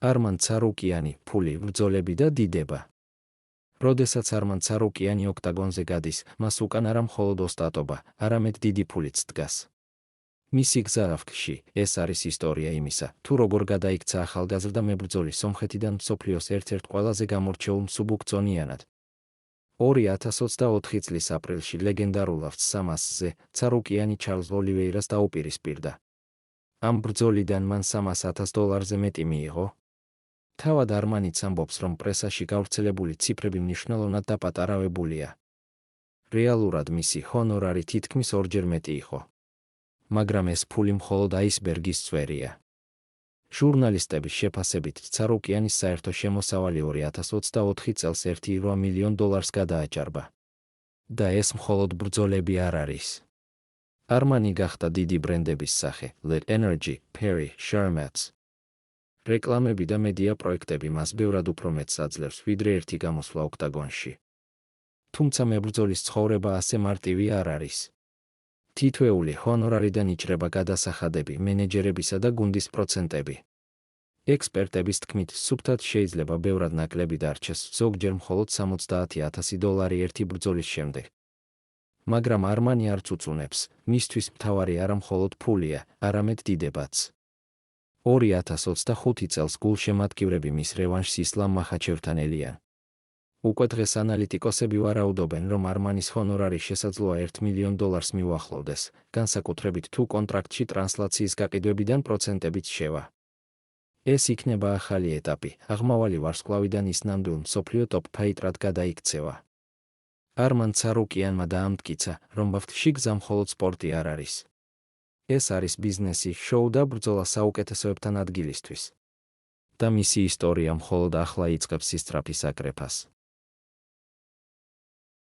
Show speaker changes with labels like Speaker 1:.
Speaker 1: არმან ცარუკიანი, ფული, ბრძოლები და დიდება. როდესაც არმან ცარუკიანი ოქტაგონზე გადის, მას უკან არა მხოლოდ ოსტატობა, არამედ დიდი ფულიც დგას. მისი გზა ავქში, ეს არის ისტორია იმისა, თუ როგორ გადაიქცა ახალგაზრდა მებრძოლი სომხეთიდან მსოფლიოს ერთ-ერთ ყველაზე გამორჩეულ მსუბუქწონიანად. 2024 წლის აპრილში ლეგენდარულ ავთს სამასზე ცარუკიანი ჩარლზ ოლივეირას დაუპირისპირდა. ამ ბრძოლიდან მან $300,000-ზე მეტი მიიღო. თავად არმანიც ამბობს, რომ პრესაში გავრცელებული ციფრები მნიშვნელოვნად დაპატარავებულია. რეალურად მისი ჰონორარი თითქმის ორჯერ მეტი იყო. მაგრამ ეს ფული მხოლოდ აისბერგის წვერია. ჟურნალისტების შეფასებით, ცარუკიანის საერთო შემოსავალი 2024 წელს $1.8 მილიონ გადააჭარბა. და ეს მხოლოდ ბრძოლები არ არის. არმანი გახდა დიდი ბრენდების სახე, Let Energy, Perry, Shermats. რეკლამები და მედია პროექტები მას ბევრად უფრო მეტს აძლევს, ვიდრე ერთი გამოსვლა ოქტაგონში. თუმცა მებრძოლის ცხოვრება ასე მარტივი არ არის. თითოეული ჰონორარიდან იჭრება გადასახადები, მენეჯერებისა და გუნდის პროცენტები. ექსპერტების თქმით, სუფთად შეიძლება ბევრად ნაკლები დარჩეს, ზოგჯერ მხოლოდ $70,000 ერთი ბრძოლის შემდეგ. მაგრამ არმანი არ წუწუნებს, მისთვის მთავარი არა მხოლოდ ფულია, არამედ დიდებაც. 2025 წელს გულშემატკივრები მის რევანშს ისლამ მახაჩევთან ელიან. უკვე დღეს ანალიტიკოსები ვარაუდობენ, რომ არმანის ჰონორარი შესაძლოა $1 მილიონ მიუახლოვდეს, განსაკუთრებით თუ კონტრაქტში ტრანსლაციის გაყიდვებიდან პროცენტებიც შევა. ეს იქნება ახალი ეტაპი, აღმავალი ვარსკვლავიდან ის ნამდვილ მსოფლიო ტოპ ფაიტრად გადაიქცევა. არმან ცარუკიანმა დაამტკიცა, რომ ავთში გზა მხოლოდ სპორტი არ არის. ეს არის ბიზნესი, შოუ და ბრძოლა საუკეთესოებთან ადგილისთვის. და მისი ისტორია მხოლოდ ახლა იწყებს სისწრაფის აკრეფას.